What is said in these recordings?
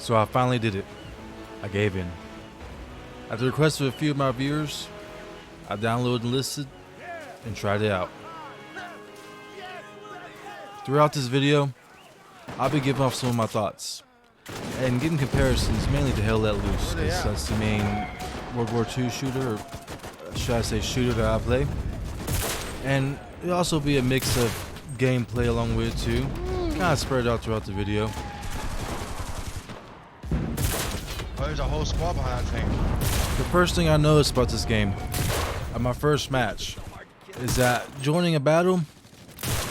So I finally did it. I gave in. At the request of a few of my viewers, I downloaded and enlisted and tried it out. Throughout this video, I'll be giving off some of my thoughts and giving comparisons mainly to Let Loose, because that's the main World War II shooter, or should I say shooter, that I play. And it'll also be a mix of gameplay along with it too, kind of spread out throughout the video. Oh, there's a whole squad behind that thing. The first thing I noticed about this game, at my first match, is that joining a battle,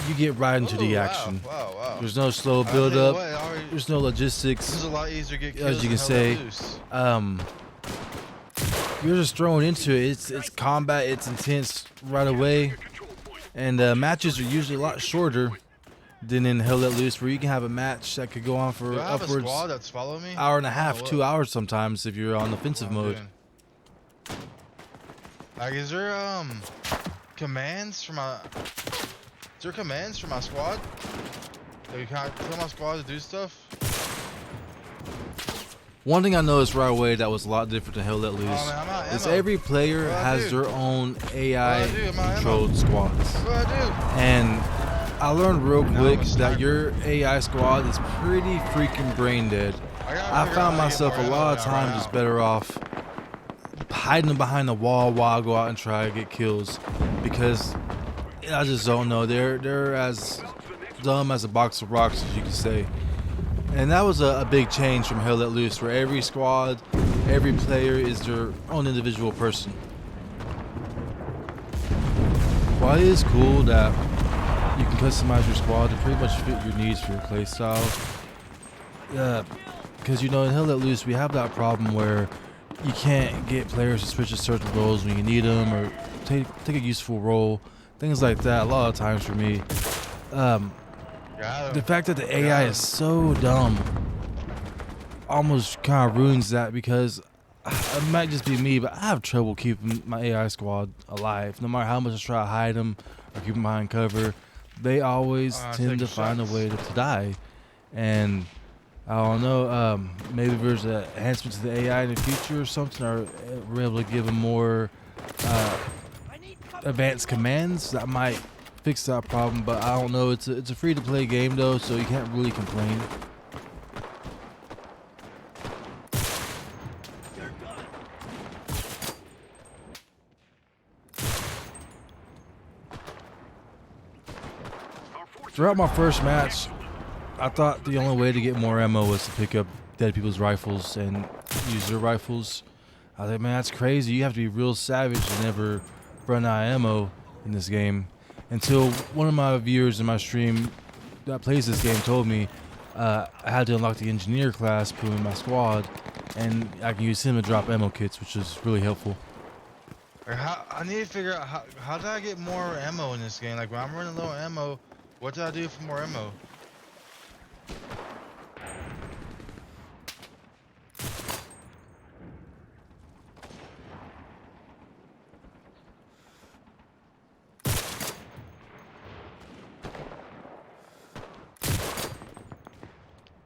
you get right into the action. Wow. There's no slow build up. There's no logistics. This is a lot easier to get kills, as you can say. You're just thrown into it. It's combat. It's intense right away, and matches are usually a lot shorter than in Let Loose, where you can have a match that could go on for upwards a squad that's following me? hour and a half, 2 hours sometimes if you're on offensive mode. Like, is there commands for my? Is there commands for my squad? Like, can I tell my squad to do stuff? One thing I noticed right away that was a lot different than Let Loose is every player has their own AI controlled squads. And I learned real quick that your AI squad is pretty freaking brain dead. I found myself a lot of times just better off hiding behind the wall while I go out and try to get kills, because I just don't know. They're as dumb as a box of rocks, as you can say. And that was a big change from Let Loose, where every squad, every player is their own individual person. While it is cool that you can customize your squad to pretty much fit your needs for your playstyle, because you know in Let Loose we have that problem where you can't get players to switch to certain roles when you need them, or take a useful role, things like that. A lot of times for me, the fact that the AI is so dumb almost kind of ruins that, because it might just be me, but I have trouble keeping my AI squad alive. No matter how much I try to hide them or keep them behind cover, they always tend to find a way to die. And I don't know, maybe there's an enhancement to the AI in the future or something, or we're able to give them more advanced commands that might fix that problem. But I don't know. It's a free-to-play game though, so you can't really complain. Throughout my first match, I thought the only way to get more ammo was to pick up dead people's rifles and use their rifles. I was like, man, that's crazy. You have to be real savage to never run out of ammo in this game. Until one of my viewers in my stream that plays this game told me I had to unlock the engineer class, put him in my squad, and I can use him to drop ammo kits, which is really helpful. I need to figure out how do I get more ammo in this game? Like, when I'm running low on ammo, what do I do for more ammo?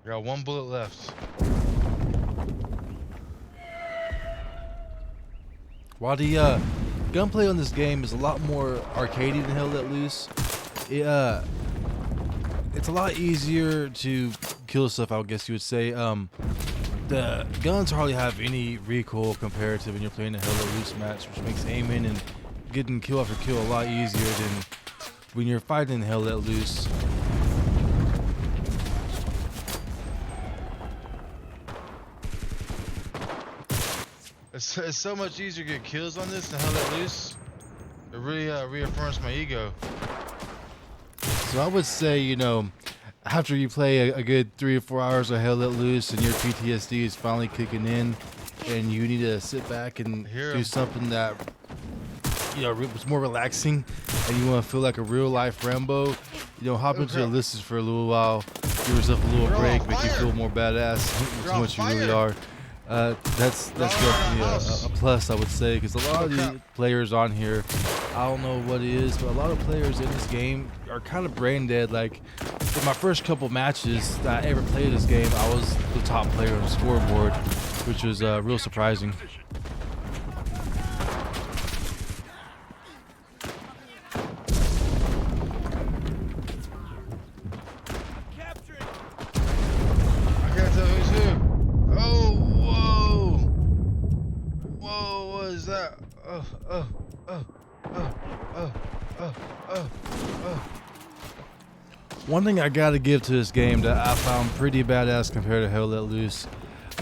I got one bullet left. While the gunplay on this game is a lot more arcadey than Let Loose, it's a lot easier to kill stuff, I guess you would say. The guns hardly have any recoil comparative when you're playing a Let Loose match, which makes aiming and getting kill after kill a lot easier than when you're fighting Let Loose. It's so much easier to get kills on this than Let Loose. It really reaffirms my ego. So I would say, you know, after you play a good 3 or 4 hours of Let Loose and your PTSD is finally kicking in, and you need to sit back and do something that, you know, was more relaxing, and you want to feel like a real life Rambo, you know, hop into the lists for a little while, give yourself a little break, make you feel more badass, how much you really are. That's definitely a plus, I would say, because a lot of the players on here, I don't know what it is, but a lot of players in this game are kind of brain dead. Like in my first couple matches that I ever played this game, I was the top player on the scoreboard, which was real surprising. One thing I gotta give to this game that I found pretty badass compared to Hell Let Loose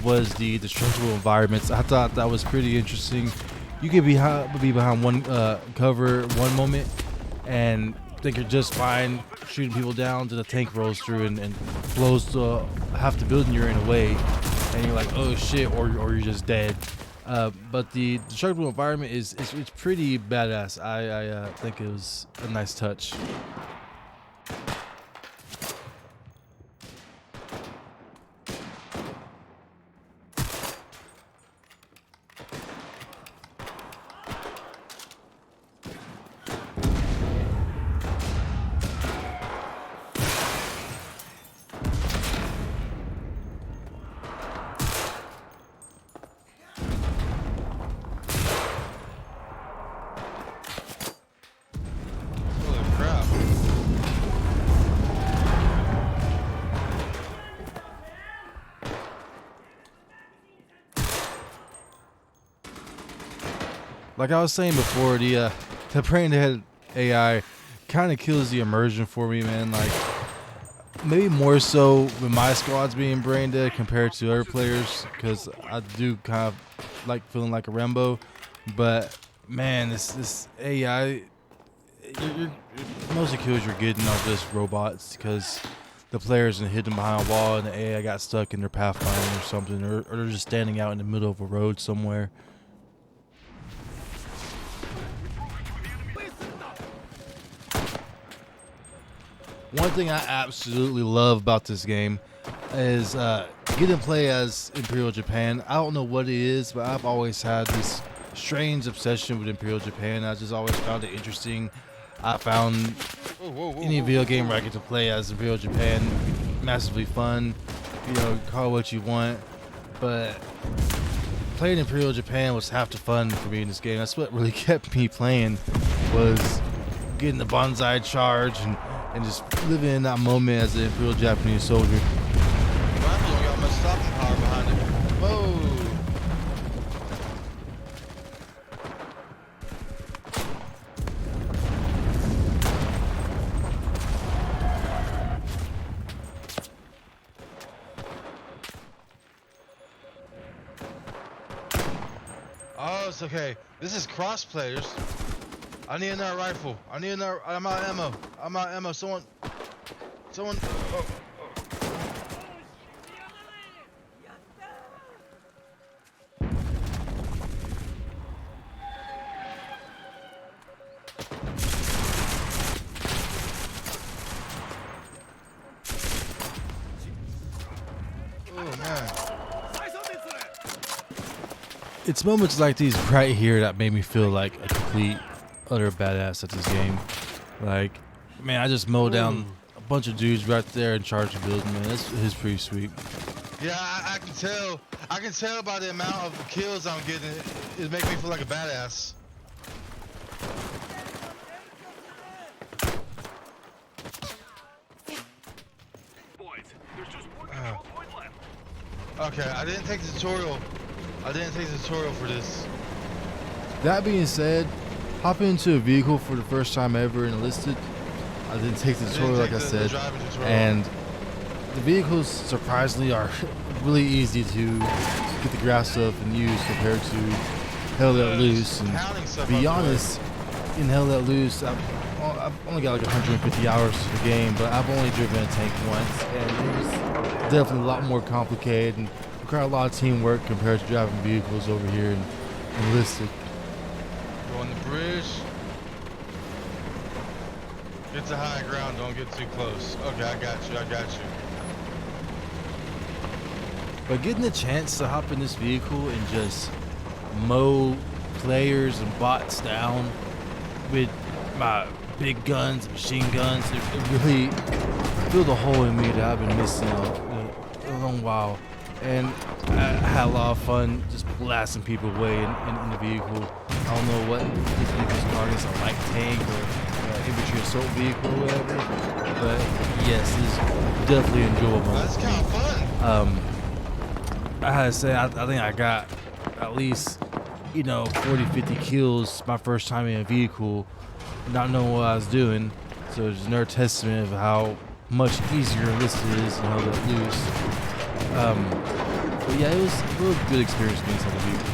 was the destructible environments. I thought that was pretty interesting. You could be behind one cover one moment and think you're just fine shooting people down, to the tank rolls through and blows half the building you're in away, and you're like, oh shit, or you're just dead. But the destructible environment it's pretty badass. I think it was a nice touch. Like I was saying before, the brain dead AI kind of kills the immersion for me, man. Like maybe more so with my squads being brain dead compared to other players, because I do kind of like feeling like a Rambo. But man, this AI, most of the kills you're getting are just robots, because the players are hidden behind a wall and the AI got stuck in their pathfinder or something, or they're just standing out in the middle of a road somewhere. One thing I absolutely love about this game is getting to play as Imperial Japan. I don't know what it is, but I've always had this strange obsession with Imperial Japan. I just always found it interesting. I found any video game where I get to play as Imperial Japan massively fun. You know, call it what you want, but playing Imperial Japan was half the fun for me in this game. That's what really kept me playing, was getting the bonsai charge and just living in that moment as an Imperial Japanese soldier. Rifle got much stopping power behind it. Whoa! Oh, it's okay. This is cross players. I need another rifle. I need another. I'm out of ammo. I'm out of ammo. Someone. Oh. Oh man. It's moments like these right here that made me feel like a complete utter badass at this game. Like, man, I just mowed down a bunch of dudes right there and charged the building, man. It's pretty sweet. Yeah, I can tell. I can tell by the amount of kills I'm getting. It makes me feel like a badass. Boys, there's just one control point left. Okay, I didn't take the tutorial. For this. That being said, hopping into a vehicle for the first time ever in Enlisted, I didn't take the tutorial like I said, and the vehicles surprisingly are really easy to get the grasp of and use compared to Hell Let Loose. And to be honest, in Hell Let Loose, I've only got like 150 hours to the game, but I've only driven a tank once, and it was definitely a lot more complicated and required a lot of teamwork compared to driving vehicles over here in Enlisted. Go on the bridge. Get to high ground, don't get too close. Okay, I got you. But getting the chance to hop in this vehicle and just mow players and bots down with my big guns, machine guns, it really filled a hole in me that I've been missing a long while. And I had a lot of fun just blasting people away in the vehicle. I don't know what this vehicle's targets, a light tank or infantry assault vehicle or whatever. But yes, it's definitely enjoyable. That's kind of fun. I had to say, I think I got at least, 40-50 kills my first time in a vehicle, not knowing what I was doing. So it's another testament of how much easier Enlisted is and how Let Loose. But yeah, it was a real good experience being inside the vehicle.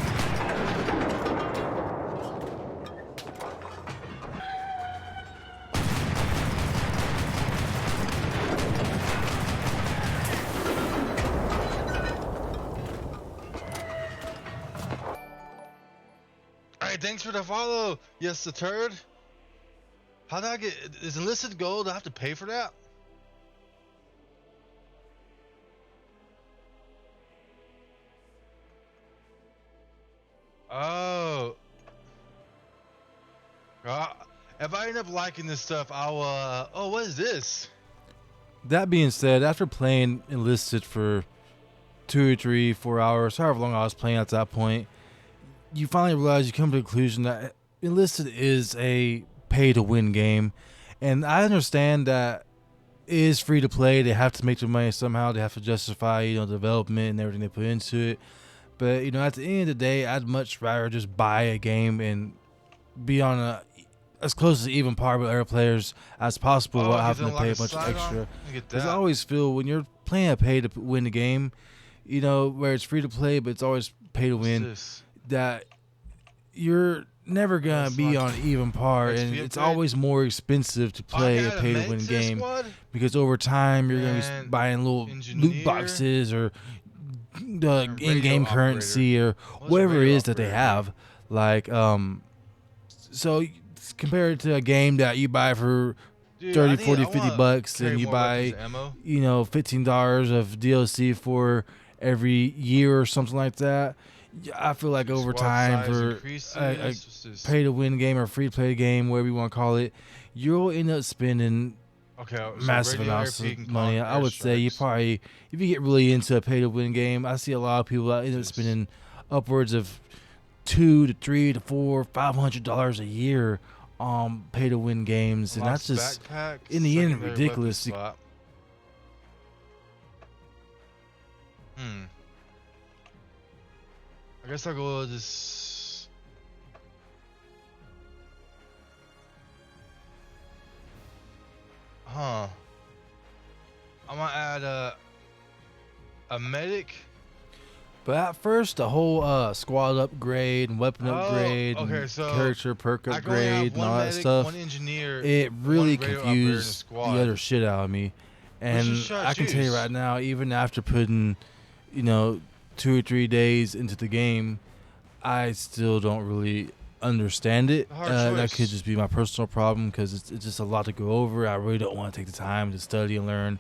Alright, thanks for the follow. Yes, the turd. How did I get? Is Enlisted gold? Do I have to pay for that? Oh. If I end up liking this stuff, I'll, oh, what is this? That being said, after playing Enlisted for 2 or 3, 4 hours, however long I was playing at that point, you finally realize, you come to the conclusion that Enlisted is a pay-to-win game. And I understand that it is free to play. They have to make their money somehow. They have to justify, development and everything they put into it. But, at the end of the day, I'd much rather just buy a game and be on as close to even par with other players as possible without having to pay a bunch of extra. Because I always feel when you're playing a pay to win the game, where it's free to play, but it's always pay to win, that you're never going to be on even par. And it's always more expensive to play a pay to win game. Because over time, you're going to be buying little loot boxes or the in-game currency or whatever it is that they have, so compared to a game that you buy for 30, 40, 50 bucks, and you buy $15 of DLC for every year or something like that, I feel like over time, for a pay to win game or free to play game, whatever you want to call it, you'll end up spending massive amounts of money. I would say you probably, if you get really into a pay to win game, I see a lot of people that end up spending upwards of $200 to $300 to $400, $500 a year on pay to win games, and that's just in the end ridiculous. I guess I'll go with this. I'm gonna add a medic. But at first, the whole squad upgrade and weapon upgrade and character perk upgrade and all that stuff, it really confused the other shit out of me. And I can tell you right now, even after putting, 2 or 3 days into the game, I still don't really understand it. That could just be my personal problem, because it's just a lot to go over. I really don't want to take the time to study and learn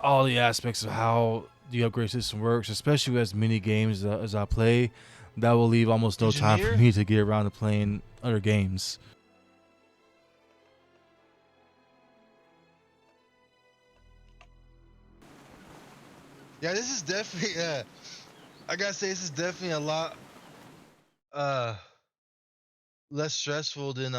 all the aspects of how the upgrade system works, especially as many games as I play. That will leave almost no time for me to get around to playing other games. Yeah, this is definitely, I gotta say, this is definitely a lot less stressful than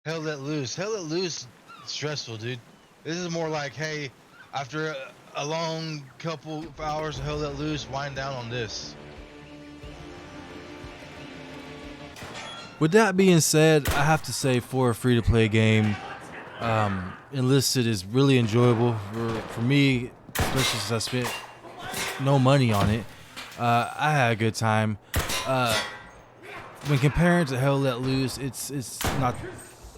Hell Let Loose. Hell Let Loose is stressful, dude. This is more like, hey, after a long couple of hours of Hell Let Loose, wind down on this. With that being said, I have to say, for a free-to-play game, Enlisted is really enjoyable for me, especially since I spent no money on it. I had a good time. When comparing to Hell Let Loose, it's not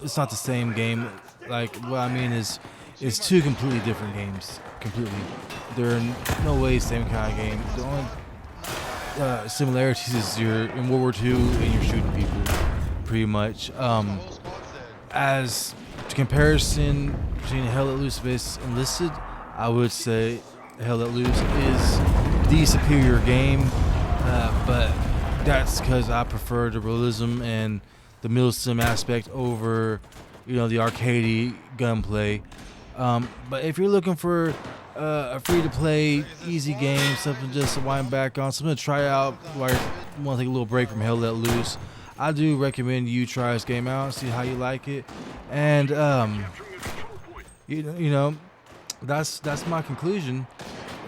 the same game. Like, what I mean is, it's two completely different games. Completely, they're in no way the same kind of game. The only similarities is you're in World War II and you're shooting people, pretty much. As to comparison between Hell Let Loose and Enlisted, I would say Hell Let Loose is the superior game, but that's because I prefer the realism and the milsim aspect over, the arcadey gunplay. But if you're looking for a free-to-play, easy game, something just to wind back on, something to try out while you want to take a little break from Hell Let Loose, I do recommend you try this game out, see how you like it, and that's my conclusion.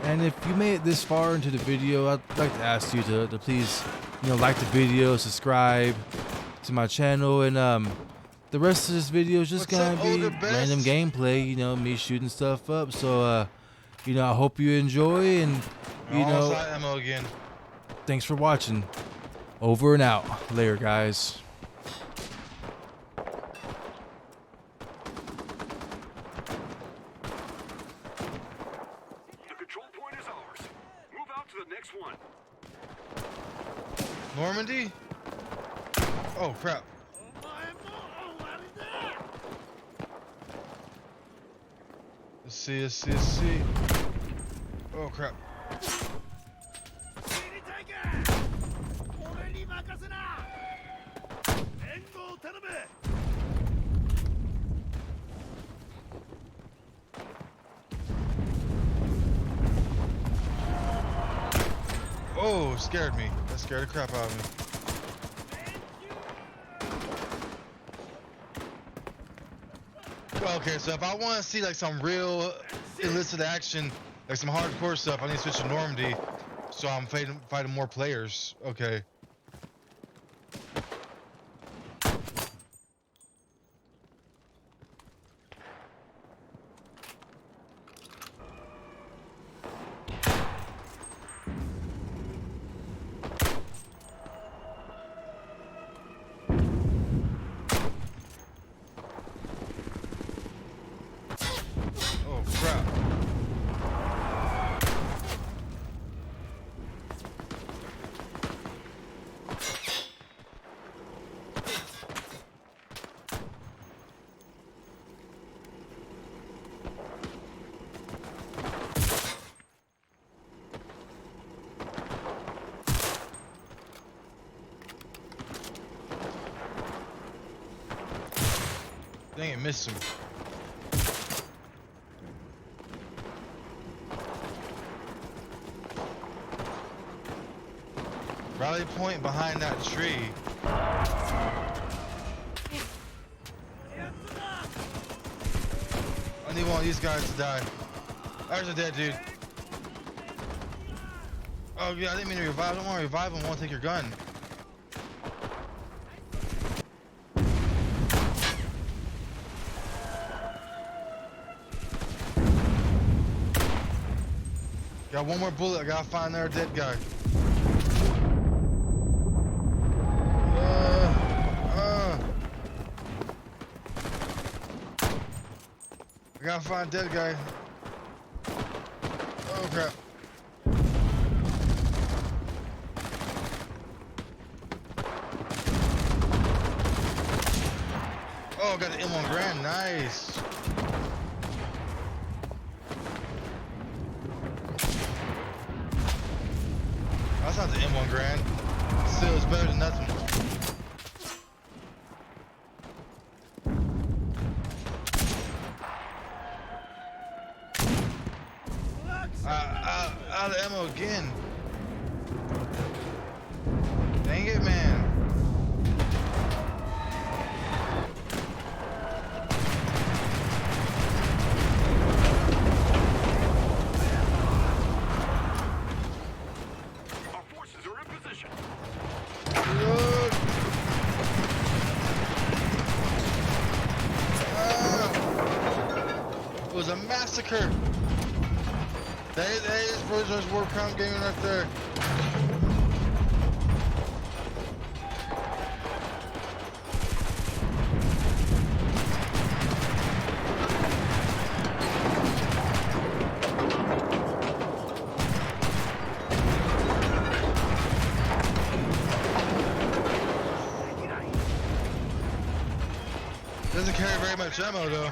And if you made it this far into the video, I'd like to ask you to please, like the video, subscribe to my channel, and the rest of this video is just gonna be random gameplay, me shooting stuff up. So, I hope you enjoy, and ammo again. Thanks for watching. Over and out. Later, guys. The control point is ours. Move out to the next one. Normandy? Oh crap. Let's see. Oh crap. Oh, scared me. That scared the crap out of me. Okay, so if I want to see like some real illicit action, like some hardcore stuff, I need to switch to Normandy, so I'm fighting more players. Okay. Oh crap. Dang it, missed him. Rally point behind that tree. I need one of these guys to die. There's a dead dude. Oh yeah, I didn't mean to revive. I don't want to revive him. I want to take your gun. Got one more bullet. I gotta find their dead guy. I gotta find dead guy. Oh crap. Oh, I got an M1 Grand. Nice. That's not the M1 Grand. Still, it's better than nothing. Out of ammo again. Dang it, man. Our forces are in position. It was a massacre. That is Versus War Crime Gaming right there. Doesn't carry very much ammo though.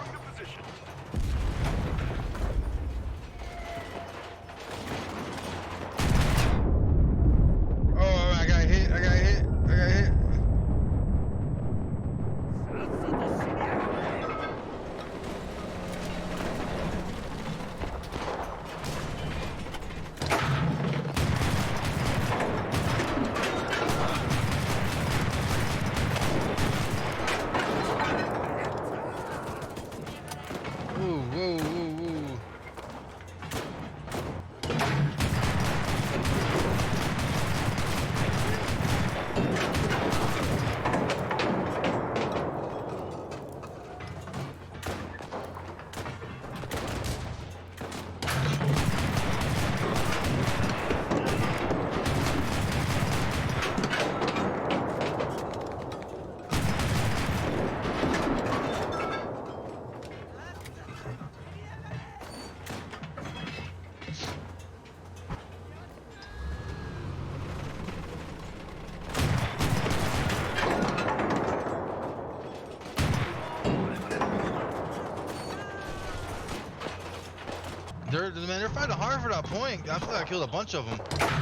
man. They're fighting hard for that point. I feel like I killed a bunch of them.